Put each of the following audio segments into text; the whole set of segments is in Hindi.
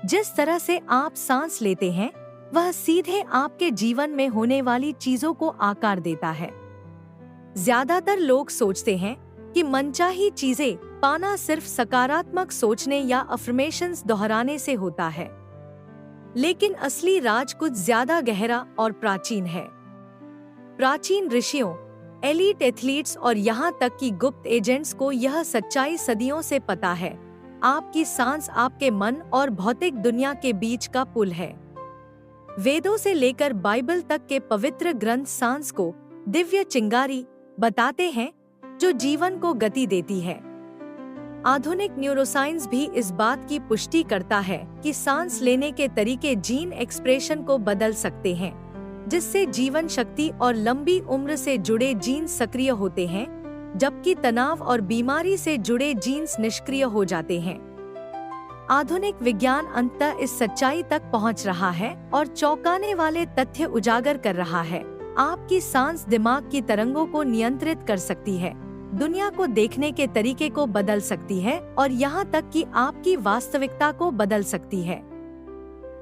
जिस तरह से आप सांस लेते हैं वह सीधे आपके जीवन में होने वाली चीजों को आकार देता है। ज्यादातर लोग सोचते हैं कि मनचाही चीजें पाना सिर्फ सकारात्मक सोचने या अफर्मेशंस दोहराने से होता है, लेकिन असली राज कुछ ज्यादा गहरा और प्राचीन है। प्राचीन ऋषियों, एलीट एथलीट्स और यहाँ तक कि गुप्त एजेंट्स को यह सच्चाई सदियों से पता है। आपकी सांस आपके मन और भौतिक दुनिया के बीच का पुल है। वेदों से लेकर बाइबल तक के पवित्र ग्रंथ सांस को दिव्य चिंगारी बताते हैं जो जीवन को गति देती है। आधुनिक न्यूरोसाइंस भी इस बात की पुष्टि करता है कि सांस लेने के तरीके जीन एक्सप्रेशन को बदल सकते हैं, जिससे जीवन शक्ति और लंबी उम्र से जुड़े जीन्स सक्रिय होते हैं, जबकि तनाव और बीमारी से जुड़े जीन्स निष्क्रिय हो जाते हैं। आधुनिक विज्ञान अंततः इस सच्चाई तक पहुंच रहा है और चौंकाने वाले तथ्य उजागर कर रहा है। आपकी सांस दिमाग की तरंगों को नियंत्रित कर सकती है, दुनिया को देखने के तरीके को बदल सकती है और यहाँ तक कि आपकी वास्तविकता को बदल सकती है।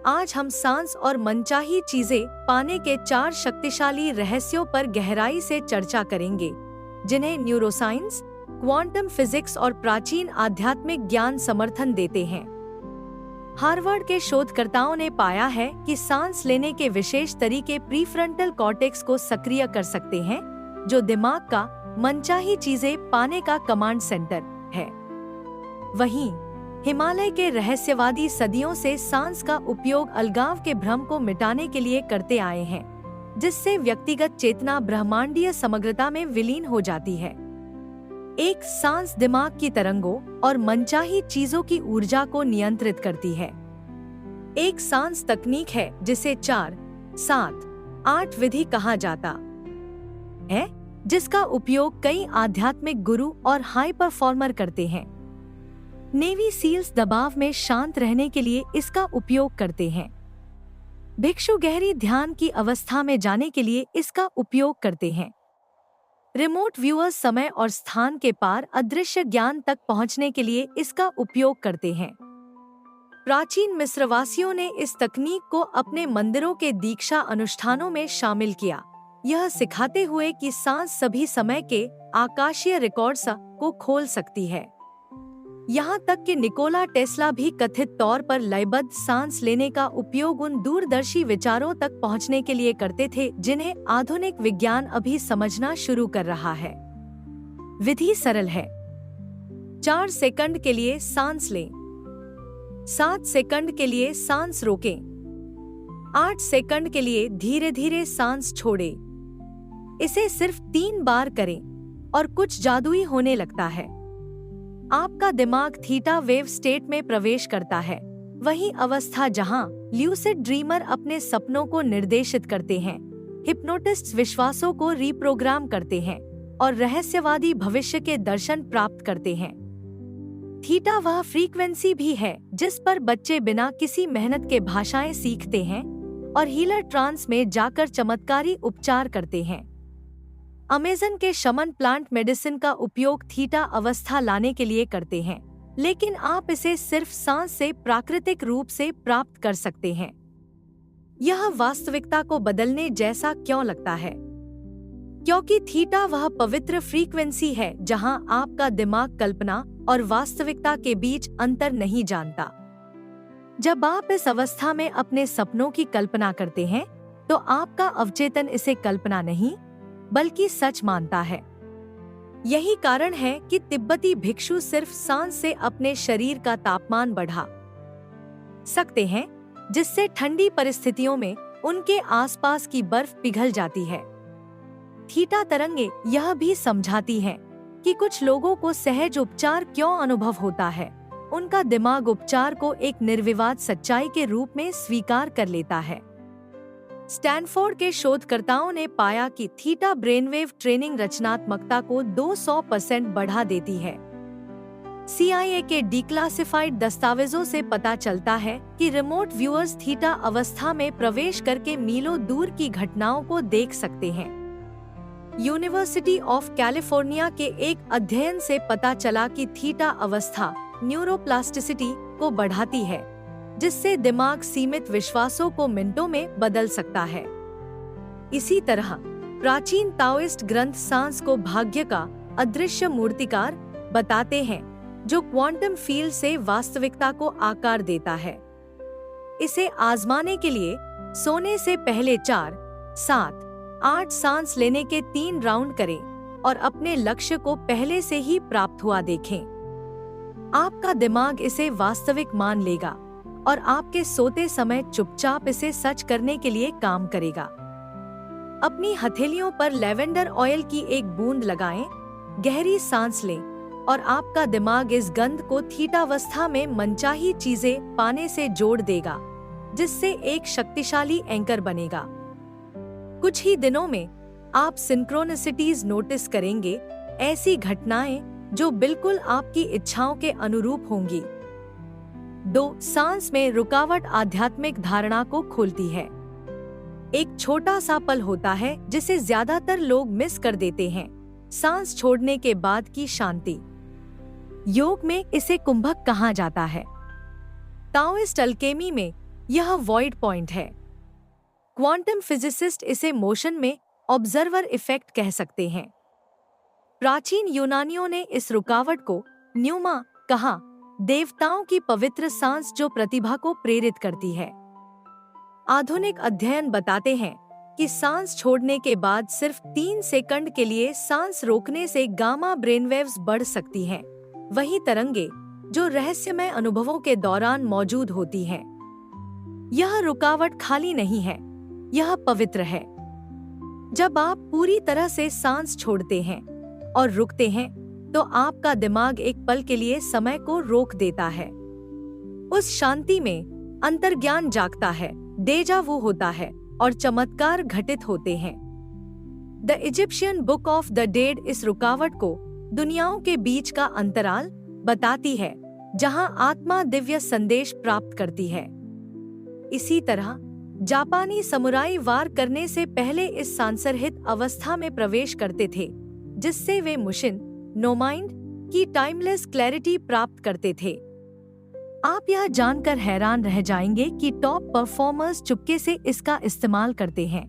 आज हम सांस और मनचाही चीजें पाने के 4 शक्तिशाली रहस्यों पर गहराई से चर्चा करेंगे, जिन्हें न्यूरोसाइंस, क्वांटम फिजिक्स और प्राचीन आध्यात्मिक ज्ञान समर्थन देते हैं। हार्वर्ड के शोधकर्ताओं ने पाया है कि सांस लेने के विशेष तरीके प्रीफ्रंटल कॉर्टेक्स को सक्रिय कर सकते हैं, जो दिमाग का मनचाही चीजें पाने का कमांड सेंटर है। वहीं हिमालय के रहस्यवादी सदियों से सांस का उपयोग अलगाव के भ्रम को मिटाने के लिए करते आए हैं, जिससे व्यक्तिगत चेतना ब्रह्मांडीय समग्रता में विलीन हो जाती है। एक सांस दिमाग की तरंगों और मनचाही चीजों की ऊर्जा को नियंत्रित करती है। एक सांस तकनीक है जिसे 4, 7, 8 विधि कहा जाता है, जिसका उपयोग कई आध्यात्मिक गुरु और हाई परफॉर्मर करते हैं। नेवी सील्स दबाव में शांत रहने के लिए इसका उपयोग करते हैं। भिक्षु गहरी ध्यान की अवस्था में जाने के लिए इसका उपयोग करते हैं। रिमोट व्यूअर्स समय और स्थान के पार अदृश्य ज्ञान तक पहुंचने के लिए इसका उपयोग करते हैं। प्राचीन मिस्रवासियों ने इस तकनीक को अपने मंदिरों के दीक्षा अनुष्ठानों में शामिल किया, यह सिखाते हुए कि सांस सभी समय के आकाशीय रिकॉर्ड्स को खोल सकती है। यहाँ तक कि निकोला टेस्ला भी कथित तौर पर लयबद्ध सांस लेने का उपयोग उन दूरदर्शी विचारों तक पहुँचने के लिए करते थे जिन्हें आधुनिक विज्ञान अभी समझना शुरू कर रहा है। विधि सरल है। 4 सेकंड के लिए सांस लें, 7 सेकंड के लिए सांस रोकें, 8 सेकंड के लिए धीरे धीरे सांस छोड़ें। इसे सिर्फ 3 बार करें और कुछ जादुई होने लगता है। आपका दिमाग थीटा वेव स्टेट में प्रवेश करता है, वही अवस्था जहां ल्यूसिड ड्रीमर अपने सपनों को निर्देशित करते हैं, हिप्नोटिस्ट्स विश्वासों को रीप्रोग्राम करते हैं और रहस्यवादी भविष्य के दर्शन प्राप्त करते हैं। थीटा वह फ्रीक्वेंसी भी है जिस पर बच्चे बिना किसी मेहनत के भाषाएं सीखते हैं और हीलर ट्रांस में जाकर चमत्कारी उपचार करते हैं। अमेज़न के शमन प्लांट मेडिसिन का उपयोग थीटा अवस्था लाने के लिए करते हैं, लेकिन आप इसे सिर्फ सांस से प्राकृतिक रूप से प्राप्त कर सकते हैं। यह वास्तविकता को बदलने जैसा क्यों लगता है? क्योंकि थीटा वह पवित्र फ्रीक्वेंसी है जहां आपका दिमाग कल्पना और वास्तविकता के बीच अंतर नहीं जानता। जब आप इस अवस्था में अपने सपनों की कल्पना करते हैं, तो आपका अवचेतन इसे कल्पना नहीं बल्कि सच मानता है। यही कारण है कि तिब्बती भिक्षु सिर्फ सांस से अपने शरीर का तापमान बढ़ा सकते हैं, जिससे ठंडी परिस्थितियों में उनके आसपास की बर्फ पिघल जाती है। थीटा तरंगे यह भी समझाती हैं कि कुछ लोगों को सहज उपचार क्यों अनुभव होता है। उनका दिमाग उपचार को एक निर्विवाद सच्चाई के रूप में स्वीकार कर लेता है। स्टैनफोर्ड के शोधकर्ताओं ने पाया कि थीटा ब्रेनवेव ट्रेनिंग रचनात्मकता को 200% बढ़ा देती है। CIA के डिक्लासिफाइड दस्तावेजों से पता चलता है कि रिमोट व्यूअर्स थीटा अवस्था में प्रवेश करके मीलों दूर की घटनाओं को देख सकते हैं। यूनिवर्सिटी ऑफ कैलिफोर्निया के एक अध्ययन से पता चला कि थीटा अवस्था न्यूरोप्लास्टिसिटी को बढ़ाती है, जिससे दिमाग सीमित विश्वासों को मिनटों में बदल सकता है। इसी तरह प्राचीन ताओइस्ट ग्रंथ सांस को भाग्य का अदृश्य मूर्तिकार बताते हैं, जो क्वांटम फील्ड से वास्तविकता को आकार देता है। इसे आजमाने के लिए सोने से पहले 4, 7, 8 सांस लेने के 3 राउंड करें और अपने लक्ष्य को पहले से ही प्राप्त हुआ देखें। आपका दिमाग इसे वास्तविक मान लेगा और आपके सोते समय चुपचाप इसे सच करने के लिए काम करेगा। अपनी हथेलियों पर लेवेंडर ऑयल की एक बूंद लगाएं, गहरी सांस लें और आपका दिमाग इस गंध को थीटावस्था में मनचाही चीजें पाने से जोड़ देगा, जिससे एक शक्तिशाली एंकर बनेगा। कुछ ही दिनों में आप सिंक्रोनिसिटीज नोटिस करेंगे, ऐसी घटनाएं जो बिल्कुल आपकी इच्छाओं के अनुरूप होंगी। 2. सांस में रुकावट आध्यात्मिक धारणा को खोलती है। एक छोटा सा पल होता है जिसे ज्यादातर लोग मिस कर देते हैं, सांस छोड़ने के बाद की शांति। योग में इसे कुंभक कहा जाता है। ताओइस्ट अल्केमी में यह वॉइड पॉइंट है। क्वांटम फिजिसिस्ट इसे मोशन में ऑब्जर्वर इफेक्ट कह सकते हैं। प्राचीन यूनानियों ने इस रुकावट को न्यूमा कहा, देवताओं की पवित्र सांस जो प्रतिभा को प्रेरित करती है। आधुनिक अध्ययन बताते हैं कि सांस छोड़ने के बाद सिर्फ 3 सेकंड के लिए सांस रोकने से गामा ब्रेनवेव्स बढ़ सकती हैं, वही तरंगे जो रहस्यमय अनुभवों के दौरान मौजूद होती हैं। यह रुकावट खाली नहीं है, यह पवित्र है। जब आप पूरी तरह से सांस छोड़ते हैं और रुकते हैं, तो आपका दिमाग एक पल के लिए समय को रोक देता है। उस शांति में अंतर्ज्ञान जागता है, डेजा वू होता है और चमत्कार घटित होते हैं। The Egyptian book of the dead इस रुकावट को दुनियाओं के बीच का अंतराल बताती है, जहां आत्मा दिव्य संदेश प्राप्त करती है। इसी तरह जापानी समुराई वार करने से पहले इस सांसरहित अवस्था में प्रवेश करते थे, जिससे वे मुशिन नो माइंड की टाइमलेस क्लैरिटी प्राप्त करते थे। आप यह जानकर हैरान रह जाएंगे कि टॉप परफॉर्मर्स चुपके से इसका इस्तेमाल करते हैं।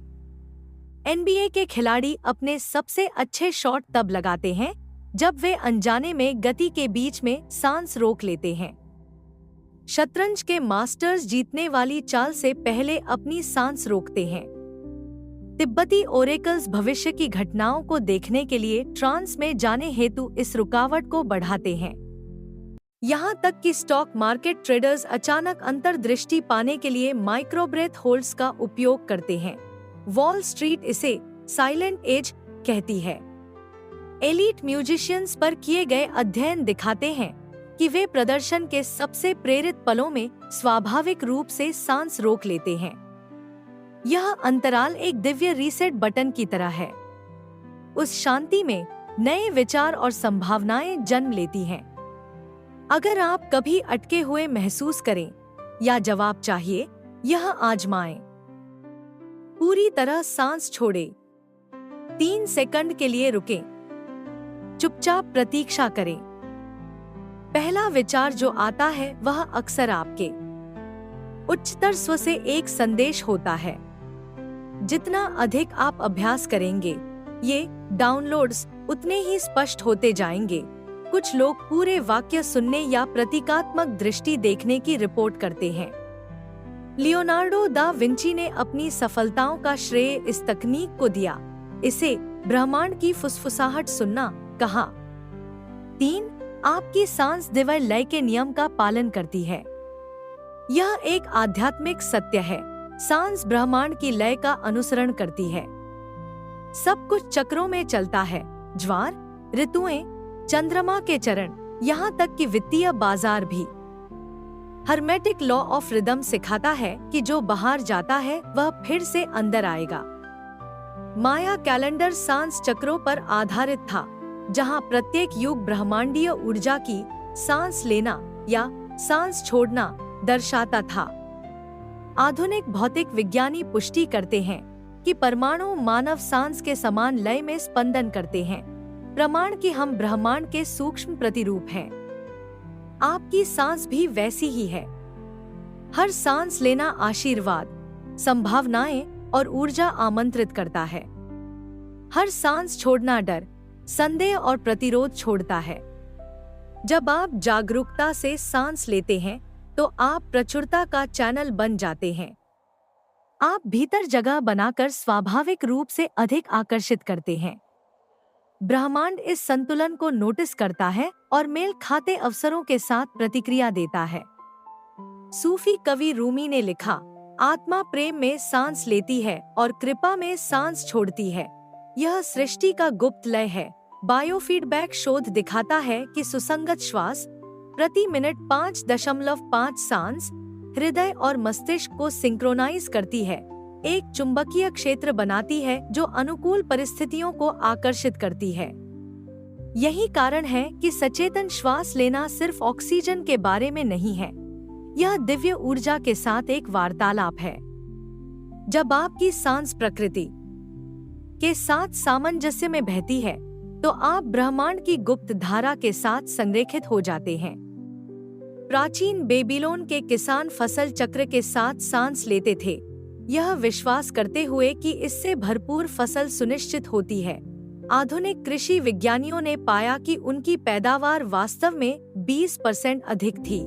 NBA के खिलाड़ी अपने सबसे अच्छे शॉट तब लगाते हैं जब वे अनजाने में गति के बीच में सांस रोक लेते हैं। शतरंज के मास्टर्स जीतने वाली चाल से पहले अपनी सांस रोकते हैं। तिब्बती ओरेकल्स भविष्य की घटनाओं को देखने के लिए ट्रांस में जाने हेतु इस रुकावट को बढ़ाते हैं। यहाँ तक कि स्टॉक मार्केट ट्रेडर्स अचानक अंतर्दृष्टि पाने के लिए माइक्रोब्रेथ होल्ड्स का उपयोग करते हैं। वॉल स्ट्रीट इसे साइलेंट एज कहती है। एलीट म्यूजिशियंस पर किए गए अध्ययन दिखाते हैं कि वे प्रदर्शन के सबसे प्रेरित पलों में स्वाभाविक रूप से सांस रोक लेते हैं। यह अंतराल एक दिव्य रीसेट बटन की तरह है। उस शांति में नए विचार और संभावनाएं जन्म लेती हैं। अगर आप कभी अटके हुए महसूस करें या जवाब चाहिए, यह आजमाएं। पूरी तरह सांस छोड़ें, 3 सेकंड के लिए रुकें, चुपचाप प्रतीक्षा करें। पहला विचार जो आता है वह अक्सर आपके उच्चतर स्व से एक संदेश होता है। जितना अधिक आप अभ्यास करेंगे, ये डाउनलोड्स उतने ही स्पष्ट होते जाएंगे। कुछ लोग पूरे वाक्य सुनने या प्रतीकात्मक दृष्टि देखने की रिपोर्ट करते हैं। लियोनार्डो दा विंची ने अपनी सफलताओं का श्रेय इस तकनीक को दिया। इसे ब्रह्मांड की फुसफुसाहट सुनना कहा। 3. आपकी सांस दिव्य लय के नियम का पालन करती है। यह एक आध्यात्मिक सत्य है। सांस ब्रह्मांड की लय का अनुसरण करती है। सब कुछ चक्रों में चलता है, ज्वार, ऋतुएं, चंद्रमा के चरण, यहाँ तक कि वित्तीय बाजार भी। हर्मेटिक लॉ ऑफ रिदम सिखाता है कि जो बाहर जाता है वह फिर से अंदर आएगा। माया कैलेंडर सांस चक्रों पर आधारित था, जहाँ प्रत्येक युग ब्रह्मांडीय ऊर्जा की सांस लेना या सांस छोड़ना दर्शाता था। आधुनिक भौतिक विज्ञानी पुष्टि करते हैं कि परमाणु मानव सांस के समान लय में स्पंदन करते हैं, प्रमाण कि हम ब्रह्मांड के सूक्ष्म प्रतिरूप हैं। आपकी सांस भी वैसी ही है। हर सांस लेना आशीर्वाद, संभावनाएं और ऊर्जा आमंत्रित करता है। हर सांस छोड़ना डर, संदेह और प्रतिरोध छोड़ता है। जब आप जागरूकता से सांस लेते हैं तो आप प्रचुरता का चैनल बन जाते हैं। आप भीतर जगह बनाकर स्वाभाविक रूप से अधिक आकर्षित करते हैं। ब्रह्मांड इस संतुलन को नोटिस करता है और मेल खाते अवसरों के साथ प्रतिक्रिया देता है। सूफी कवि रूमी ने लिखा, आत्मा प्रेम में सांस लेती है और कृपा में सांस छोड़ती है। यह सृष्टि का गुप्त लय है। बायोफीडबैक शोध दिखाता है कि सुसंगत श्वास प्रति मिनट 5.5 सांस हृदय और मस्तिष्क को सिंक्रोनाइज करती है, एक चुंबकीय क्षेत्र बनाती है जो अनुकूल परिस्थितियों को आकर्षित करती है। यही कारण है कि सचेतन श्वास लेना सिर्फ ऑक्सीजन के बारे में नहीं है, यह दिव्य ऊर्जा के साथ एक वार्तालाप है। जब आपकी सांस प्रकृति के साथ सामंजस्य में बहती है तो आप ब्रह्मांड की गुप्त धारा के साथ संरेखित हो जाते हैं। प्राचीन बेबीलोन के किसान फसल चक्र के साथ सांस लेते थे, यह विश्वास करते हुए कि इससे भरपूर फसल सुनिश्चित होती है। आधुनिक कृषि विज्ञानियों ने पाया कि उनकी पैदावार वास्तव में 20% अधिक थी।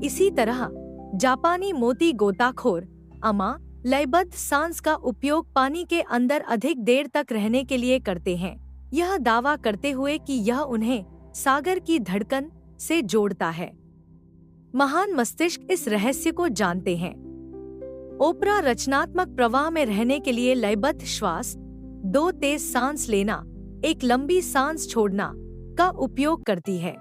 इसी तरह जापानी मोती गोताखोर अमा लयबद्ध सांस का उपयोग पानी के अंदर अधिक देर तक रहने के लिए करते हैं, यह दावा करते हुए कि यह उन्हें सागर की धड़कन से जोड़ता है। महान मस्तिष्क इस रहस्य को जानते हैं। ओपरा रचनात्मक प्रवाह में रहने के लिए लयबद्ध श्वास, 2 तेज सांस लेना, एक लंबी सांस छोड़ना का उपयोग करती है।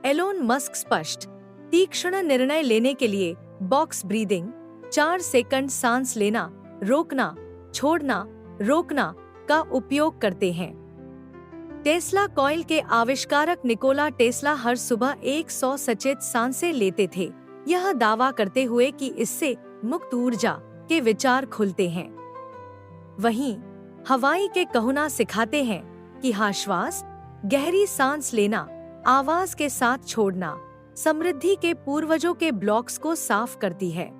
एलोन मस्क स्पष्ट, तीक्ष्ण निर्णय लेने के लिए बॉक्स ब्रीदिंग, 4 सेकंड सांस लेना, रोकना, छोड़ना, रोकना का उपयोग करते हैं। टेस्ला कॉइल के आविष्कारक निकोला टेस्ला हर सुबह 100 सचेत सांसें लेते थे, यह दावा करते हुए कि इससे मुक्त ऊर्जा के विचार खुलते हैं। वहीं हवाई के कहुना सिखाते हैं कि श्वास, गहरी सांस लेना, आवाज के साथ छोड़ना, समृद्धि के पूर्वजों के ब्लॉक्स को साफ करती है।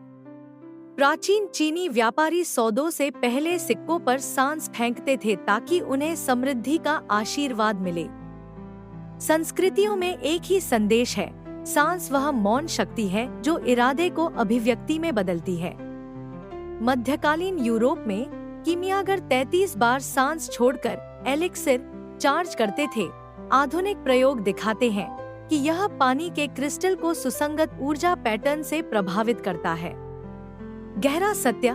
प्राचीन चीनी व्यापारी सौदों से पहले सिक्कों पर सांस फेंकते थे ताकि उन्हें समृद्धि का आशीर्वाद मिले। संस्कृतियों में एक ही संदेश है, सांस वह मौन शक्ति है जो इरादे को अभिव्यक्ति में बदलती है। मध्यकालीन यूरोप में कीमियागर 33 बार सांस छोड़कर एलिक्सिर चार्ज करते थे। आधुनिक प्रयोग दिखाते हैं कि यह पानी के क्रिस्टल को सुसंगत ऊर्जा पैटर्न से प्रभावित करता है। गहरा सत्य,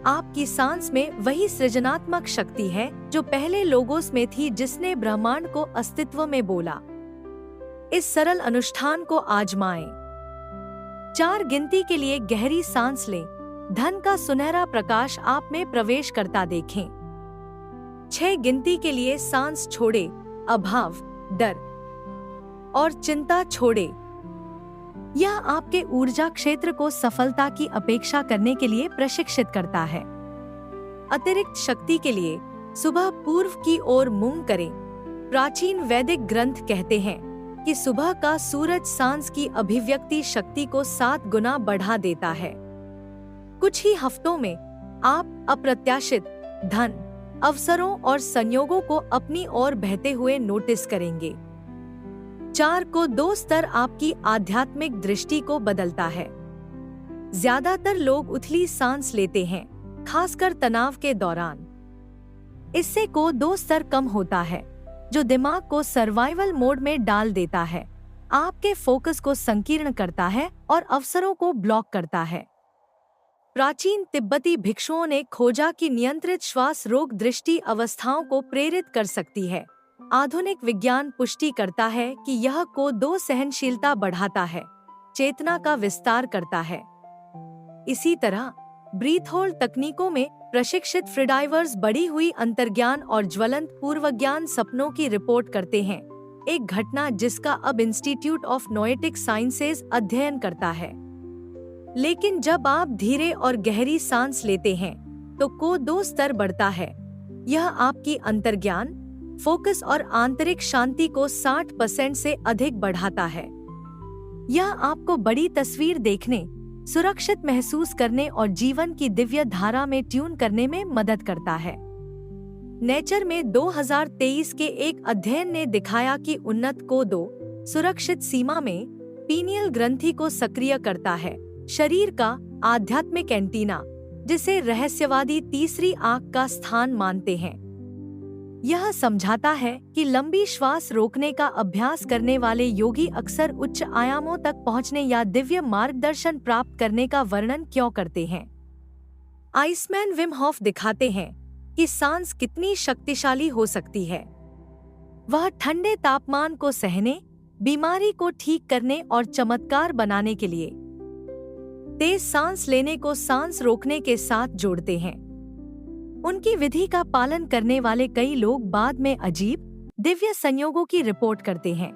आपकी सांस में वही सृजनात्मक शक्ति है जो पहले लोगोस में थी जिसने ब्रह्मांड को अस्तित्व में बोला। इस सरल अनुष्ठान को आजमाएं। 4 गिनती के लिए गहरी सांस लें, धन का सुनहरा प्रकाश आप में प्रवेश करता देखें। 6 गिनती के लिए सांस छोड़े, अभाव, डर और चिंता छोड़े। यह आपके ऊर्जा क्षेत्र को सफलता की अपेक्षा करने के लिए प्रशिक्षित करता है। अतिरिक्त शक्ति के लिए सुबह पूर्व की ओर मुंह करें। प्राचीन वैदिक ग्रंथ कहते हैं कि सुबह का सूरज सांस की अभिव्यक्ति शक्ति को 7 गुना बढ़ा देता है। कुछ ही हफ्तों में आप अप्रत्याशित धन, अवसरों और संयोगों को अपनी ओर बहते हुए नोटिस करेंगे। 4 को 2 स्तर आपकी आध्यात्मिक दृष्टि को बदलता है। ज्यादातर लोग उथली सांस लेते हैं, खासकर तनाव के दौरान। इससे को 2 स्तर कम होता है, जो दिमाग को सर्वाइवल मोड में डाल देता है, आपके फोकस को संकीर्ण करता है और अवसरों को ब्लॉक करता है। प्राचीन तिब्बती भिक्षुओं ने खोजा कि नियंत्रित श्वास रोग दृष्टि अवस्थाओं को प्रेरित कर सकती है। आधुनिक विज्ञान पुष्टि करता है कि यह को 2 सहनशीलता बढ़ाता है, चेतना का विस्तार करता है। इसी तरह ब्रीथ होल्ड तकनीकों में प्रशिक्षित फ्रीडाइवर्स बढ़ी हुई अंतर्ज्ञान और ज्वलंत पूर्वज्ञान सपनों की रिपोर्ट करते हैं, एक घटना जिसका अब इंस्टीट्यूट ऑफ नोएटिक साइंसेज अध्ययन करता है। लेकिन जब आप धीरे और गहरी सांस लेते हैं तो को 2 स्तर बढ़ता है। यह आपकी अंतर्ज्ञान, फोकस और आंतरिक शांति को 60% से अधिक बढ़ाता है। यह आपको बड़ी तस्वीर देखने, सुरक्षित महसूस करने और जीवन की दिव्य धारा में ट्यून करने में मदद करता है। नेचर में 2023 के एक अध्ययन ने दिखाया कि उन्नत कोदो सुरक्षित सीमा में पीनियल ग्रंथि को सक्रिय करता है, शरीर का आध्यात्मिक एंटीना, जिसे रहस्यवादी तीसरी आंख का स्थान मानते हैं। यह समझाता है कि लंबी श्वास रोकने का अभ्यास करने वाले योगी अक्सर उच्च आयामों तक पहुंचने या दिव्य मार्गदर्शन प्राप्त करने का वर्णन क्यों करते हैं। आइसमैन विम हॉफ दिखाते हैं कि सांस कितनी शक्तिशाली हो सकती है। वह ठंडे तापमान को सहने, बीमारी को ठीक करने और चमत्कार बनाने के लिए तेज सांस लेने को सांस रोकने के साथ जोड़ते हैं। उनकी विधि का पालन करने वाले कई लोग बाद में अजीब, दिव्य संयोगों की रिपोर्ट करते हैं।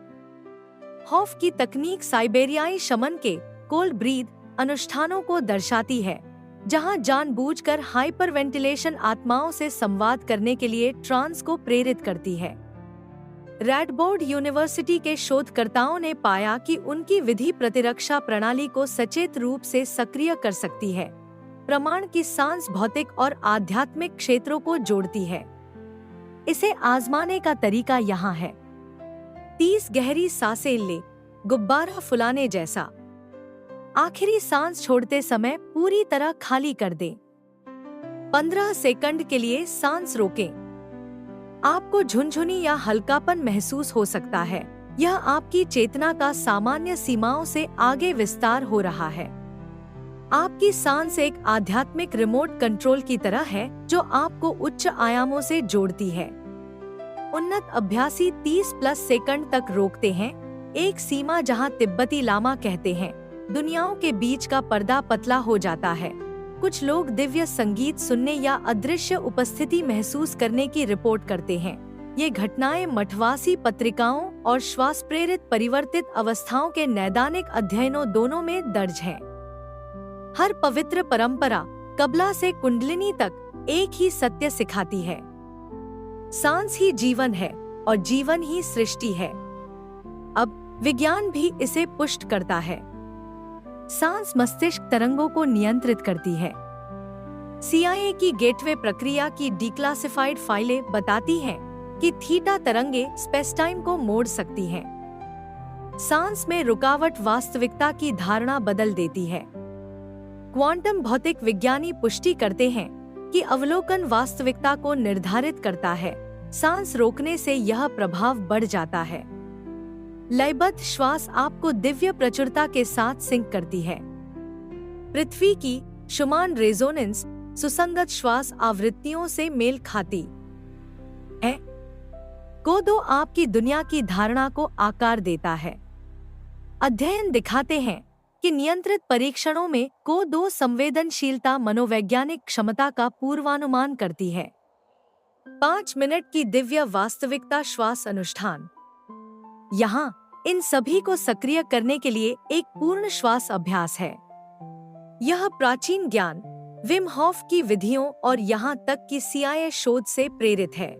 हॉफ की तकनीक साइबेरियाई शमन के कोल्ड ब्रीथ अनुष्ठानों को दर्शाती है, जहां जानबूझकर हाइपरवेंटिलेशन आत्माओं से संवाद करने के लिए ट्रांस को प्रेरित करती है। रैडबोर्ड यूनिवर्सिटी के शोधकर्ताओं ने पाया कि उनकी विधि प्रतिरक्षा प्रणाली को सचेत रूप से सक्रिय कर सकती है। प्रमाण की सांस भौतिक और आध्यात्मिक क्षेत्रों को जोड़ती है। इसे आजमाने का तरीका यहाँ है। 30 गहरी सांसें ले, गुब्बारा फुलाने जैसा। आखिरी सांस छोड़ते समय पूरी तरह खाली कर दें। 15 सेकंड के लिए सांस रोकें। आपको झुनझुनी या हल्कापन महसूस हो सकता है। यह आपकी चेतना का सामान्य सीमाओं से आगे विस्तार हो रहा है। आपकी सांस एक आध्यात्मिक रिमोट कंट्रोल की तरह है जो आपको उच्च आयामों से जोड़ती है। उन्नत अभ्यासी 30+ सेकंड तक रोकते हैं, एक सीमा जहां तिब्बती लामा कहते हैं, दुनियाओं के बीच का पर्दा पतला हो जाता है। कुछ लोग दिव्य संगीत सुनने या अदृश्य उपस्थिति महसूस करने की रिपोर्ट करते हैं। ये घटनाएं मठवासी पत्रिकाओं और श्वास प्रेरित परिवर्तित अवस्थाओं के नैदानिक अध्ययनों दोनों में दर्ज हैं। हर पवित्र परंपरा कबला से कुंडलिनी तक एक ही सत्य सिखाती है। सांस ही जीवन है और जीवन ही सृष्टि है। अब विज्ञान भी इसे पुष्ट करता है। सांस मस्तिष्क तरंगों को नियंत्रित करती है। CIA की गेटवे प्रक्रिया की डिक्लासिफाइड फाइलें बताती हैं कि थीटा तरंगे स्पेस-टाइम को मोड़ सकती हैं। सांस में रुकावट वास्तविकता की धारणा बदल देती है। क्वांटम भौतिक विज्ञानी पुष्टि करते हैं कि अवलोकन वास्तविकता को निर्धारित करता है। सांस रोकने से यह प्रभाव बढ़ जाता है। लयबद्ध श्वास आपको दिव्य प्रचुरता के साथ सिंक करती है। पृथ्वी की शुमान रेजोनेंस सुसंगत श्वास आवृत्तियों से मेल खाती है। कोदो आपकी दुनिया की धारणा को आकार देता है। अध्ययन दिखाते हैं कि नियंत्रित परीक्षणों में कोदो संवेदनशीलता मनोवैज्ञानिक क्षमता का पूर्वानुमान करती है। 5 मिनट की दिव्य वास्तविकता श्वास अनुष्ठान। यहाँ इन सभी को सक्रिय करने के लिए एक पूर्ण श्वास अभ्यास है। यह प्राचीन ज्ञान, विम हॉफ की विधियों और यहाँ तक कि CIA शोध से प्रेरित है।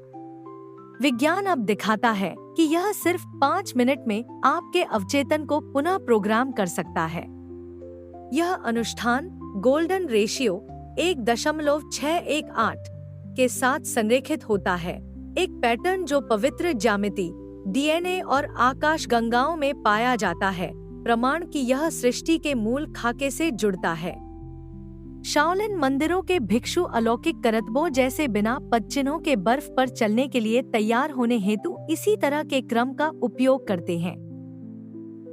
विज्ञान अब दिखाता है कि यह सिर्फ 5 मिनट में आपके अवचेतन को पुनः प्रोग्राम कर सकता है। यह अनुष्ठान गोल्डन रेशियो 1.618 के साथ संरेखित होता है, एक पैटर्न जो पवित्र ज्यामिति, DNA और आकाश गंगाओं में पाया जाता है। प्रमाण कि यह सृष्टि के मूल खाके से जुड़ता है। शाओलिन मंदिरों के भिक्षु अलौकिक करतबों जैसे बिना पदचिन्हों के बर्फ पर चलने के लिए तैयार होने हेतु इसी तरह के क्रम का उपयोग करते हैं।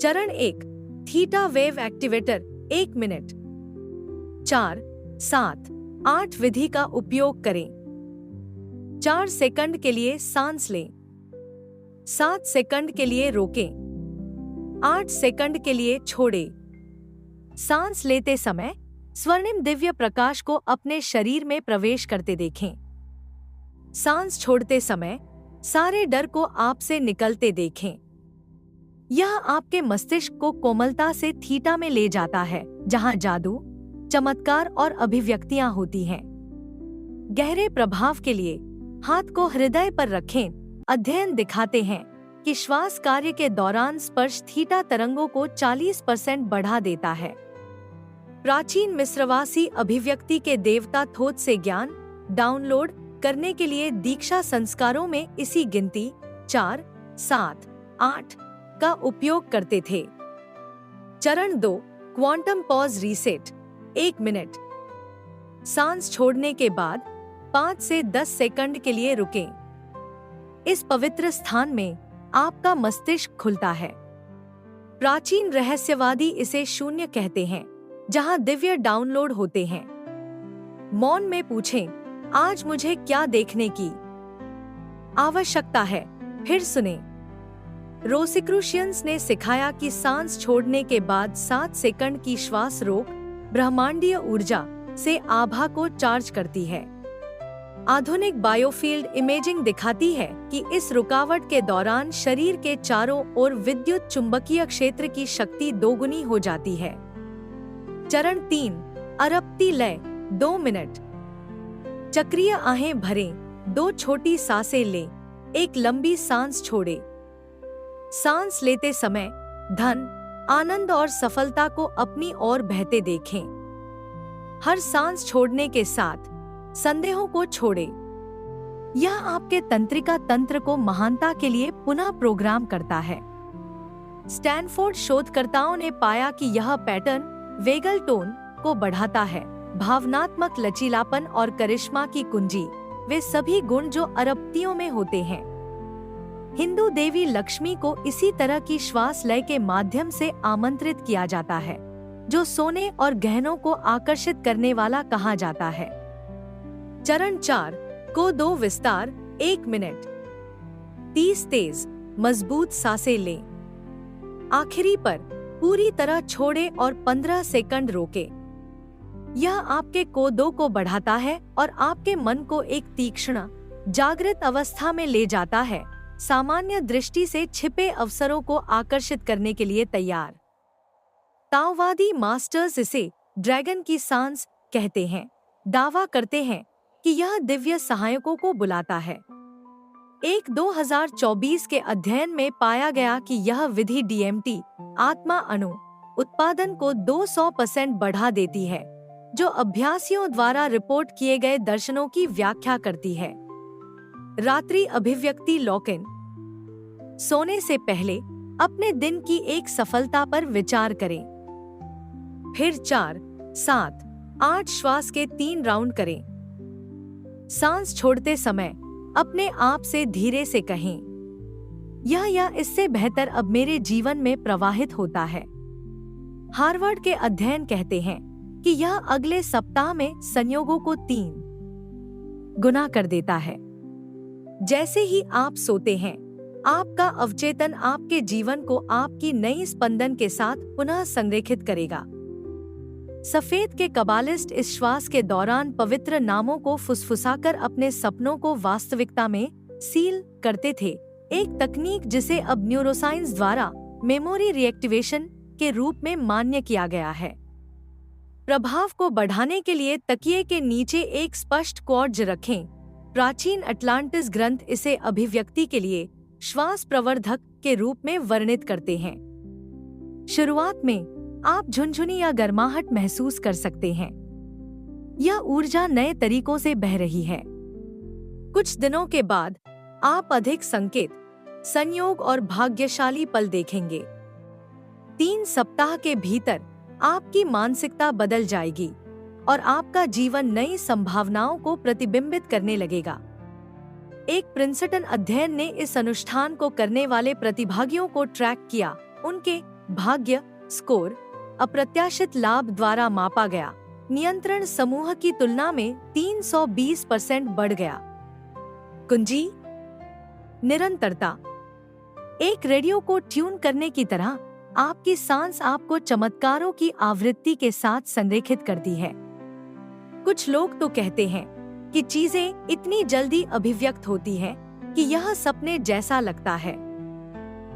चरण 1, थीटा वेव एक्टिवेटर 1 मिनट। 4, 7, 8 विधि का उपयोग करें। 4 सेकंड के लिए सांस लें। 7 सेकंड के लिए रोकें। 8 सेकंड के लिए छोड़ें। सांस लेते समय स्वर्णिम दिव्य प्रकाश को अपने शरीर में प्रवेश करते देखें। सांस छोड़ते समय सारे डर को आपसे निकलते देखें। यह आपके मस्तिष्क को कोमलता से थीटा में ले जाता है, जहां जादू, चमत्कार और अभिव्यक्तियां होती हैं। गहरे प्रभाव के लिए हाथ को हृदय पर रखें। अध्ययन दिखाते हैं कि श्वास कार्य के दौरान स्पर्श थीटा तरंगों को 40% बढ़ा देता है। प्राचीन मिस्रवासी अभिव्यक्ति के देवता थोथ से ज्ञान डाउनलोड करने के लिए दीक्षा संस्कारों में इसी गिनती 4, 7, 8 का उपयोग करते थे। चरण 2, क्वांटम पॉज रीसेट। 1 मिनट। सांस छोड़ने के बाद 5 से 10 सेकंड के लिए रुकें। इस पवित्र स्थान में आपका मस्तिष्क खुलता है। प्राचीन रहस्यवादी इसे शून्य कहते हैं, जहां दिव्य डाउनलोड होते हैं। मौन में पूछें, आज मुझे क्या देखने की आवश्यकता है? फिर सुने। रोसिक्रूशियंस ने सिखाया कि सांस छोड़ने के बाद 7 सेकंड की श्वास रोक ब्रह्मांडीय ऊर्जा से आभा को चार्ज करती है। आधुनिक बायोफील्ड इमेजिंग दिखाती है कि इस रुकावट के दौरान शरीर के चारों ओर विद्युत चुंबकीय क्षेत्र की शक्ति दोगुनी हो जाती है। चरण 3, अरपती लय। 2 मिनट। चक्रीय आहें भरें। 2 छोटी सांसें लें। एक लंबी सांस छोड़ें। सांस लेते समय धन, आनंद और सफलता को अपनी ओर बहते देखें। हर सांस छोड़ने के साथ संदेहों को छोड़ें। यह आपके तंत्रिका तंत्र को महानता के लिए पुनः प्रोग्राम करता है। स्टैनफोर्ड शोधकर्ताओं ने पाया कि यह पैटर्न वेगल टोन को बढ़ाता है। भावनात्मक लचीलापन और करिश्मा की कुंजी, वे सभी गुण जो अरबतियों में होते हैं। हिंदू देवी लक्ष्मी को इसी तरह की श्वास लय के माध्यम से आमंत्रित किया जाता है, जो सोने और गहनों को आकर्षित करने वाला कहा जाता है। चरण 4, को 2 विस्तार। 1 मिनट। 30 तेज मजबूत सांसें लें। आखिरी पर पूरी तरह छोड़े और 15 सेकंड रोके। यह आपके कोदो को बढ़ाता है और आपके मन को एक तीक्ष्ण, जागृत अवस्था में ले जाता है, सामान्य दृष्टि से छिपे अवसरों को आकर्षित करने के लिए तैयार। ताओवादी मास्टर्स इसे ड्रैगन की सांस कहते हैं। दावा करते हैं कि यह दिव्य सहायकों को बुलाता है। एक 2024 के अध्ययन में पाया गया कि यह विधि DMT आत्मा अणु उत्पादन को 200% बढ़ा देती है, जो अभ्यासियों द्वारा रिपोर्ट किए गए दर्शनों की व्याख्या करती है। रात्रि अभिव्यक्ति लॉक-इन। सोने से पहले अपने दिन की एक सफलता पर विचार करें। फिर 4, 7, 8 श्वास के 3 राउंड करें। सांस छोड़ते समय अपने आप से धीरे से कहें, यह या इससे बेहतर अब मेरे जीवन में प्रवाहित होता है। हार्वर्ड के अध्ययन कहते हैं कि यह अगले सप्ताह में संयोगों को 3 गुना कर देता है। जैसे ही आप सोते हैं, आपका अवचेतन आपके जीवन को आपकी नई स्पंदन के साथ पुनः संरेखित करेगा। सफेद के कबालिस्ट इस श्वास के दौरान पवित्र नामों को फुसफुसाकर अपने सपनों को वास्तविकता में सील करते थे, एक तकनीक जिसे अब न्यूरोसाइंस द्वारा मेमोरी रिएक्टिवेशन के रूप में मान्य किया गया है। प्रभाव को बढ़ाने के लिए तकिए के नीचे एक स्पष्ट क्वार्ट्ज रखें। प्राचीन अटलांटिस ग्रंथ इसे अभिव्यक्ति के लिए श्वास प्रवर्धक के रूप में वर्णित करते हैं। शुरुआत में आप झुनझुनी या गर्माहट महसूस कर सकते हैं। यह ऊर्जा नए तरीकों से बह रही है। कुछ दिनों के बाद आप अधिक संकेत, संयोग और भाग्यशाली पल देखेंगे। 3 सप्ताह के भीतर आपकी मानसिकता बदल जाएगी और आपका जीवन नई संभावनाओं को प्रतिबिंबित करने लगेगा। एक प्रिंसटन अध्ययन ने इस अनुष्ठान को करने वाले प्रतिभागियों को ट्रैक किया। उनके भाग्य स्कोर अप्रत्याशित लाभ द्वारा मापा गया नियंत्रण समूह की तुलना में 320% बढ़ गया। कुंजी निरंतरता। एक रेडियो को ट्यून करने की तरह आपकी सांस आपको चमत्कारों की आवृत्ति के साथ संरेखित करती है। कुछ लोग तो कहते हैं कि चीजें इतनी जल्दी अभिव्यक्त होती हैं कि यह सपने जैसा लगता है,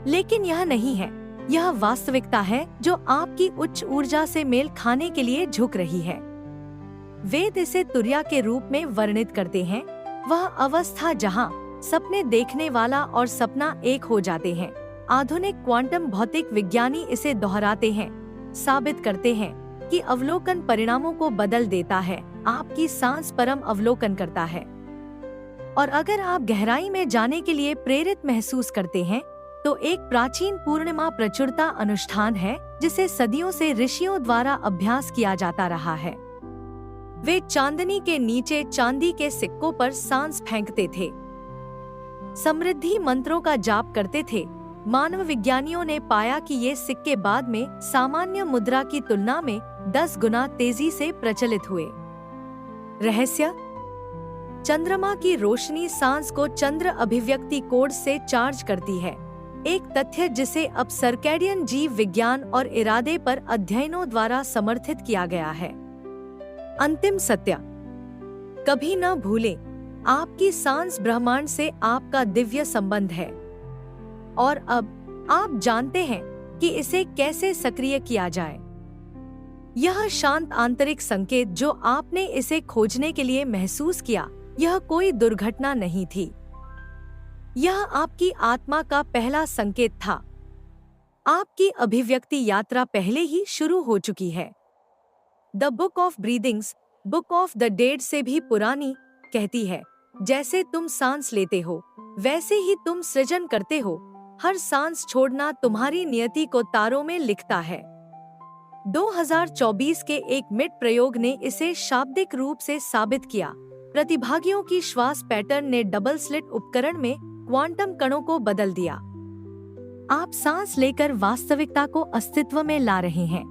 लेकिन यह नहीं है। यह वास्तविकता है जो आपकी उच्च ऊर्जा से मेल खाने के लिए झुक रही है। वेद इसे तुर्या के रूप में वर्णित करते हैं, वह अवस्था जहां सपने देखने वाला और सपना एक हो जाते हैं। आधुनिक क्वांटम भौतिक विज्ञानी इसे दोहराते हैं, साबित करते हैं कि अवलोकन परिणामों को बदल देता है, आपकी सांस परम अवलोकन करता है। और अगर आप गहराई में जाने के लिए प्रेरित महसूस करते हैं, तो एक प्राचीन पूर्णिमा प्रचुरता अनुष्ठान है जिसे सदियों से ऋषियों द्वारा अभ्यास किया जाता रहा है। वे चांदनी के नीचे चांदी के सिक्कों पर सांस फेंकते थे, समृद्धि मंत्रों का जाप करते थे। मानव विज्ञानियों ने पाया कि ये सिक्के बाद में सामान्य मुद्रा की तुलना में 10 गुना तेजी से प्रचलित हुए। रहस्य: चंद्रमा की रोशनी सांस को चंद्र अभिव्यक्ति कोड से चार्ज करती है, एक तथ्य जिसे अब सर्कैडियन जीव विज्ञान और इरादे पर अध्ययनों द्वारा समर्थित किया गया है। अंतिम सत्य: कभी न भूलें, आपकी सांस ब्रह्मांड से आपका दिव्य संबंध है, और अब आप जानते हैं कि इसे कैसे सक्रिय किया जाए। यह शांत आंतरिक संकेत जो आपने इसे खोजने के लिए महसूस किया, यह कोई दुर्घटना नहीं थी। यह आपकी आत्मा का पहला संकेत था। आपकी अभिव्यक्ति यात्रा पहले ही शुरू हो चुकी है। The book of breathings, book of the dead से भी पुरानी, कहती है, जैसे तुम सांस लेते हो वैसे ही तुम सृजन करते हो। हर सांस छोड़ना तुम्हारी नियति को तारों में लिखता है। 2024 के एक मिड प्रयोग ने इसे शाब्दिक रूप से साबित किया। प्रतिभागियों की श्वास पैटर्न ने डबल स्लिट उपकरण में क्वांटम कणों को बदल दिया। आप सांस लेकर वास्तविकता को अस्तित्व में ला रहे हैं।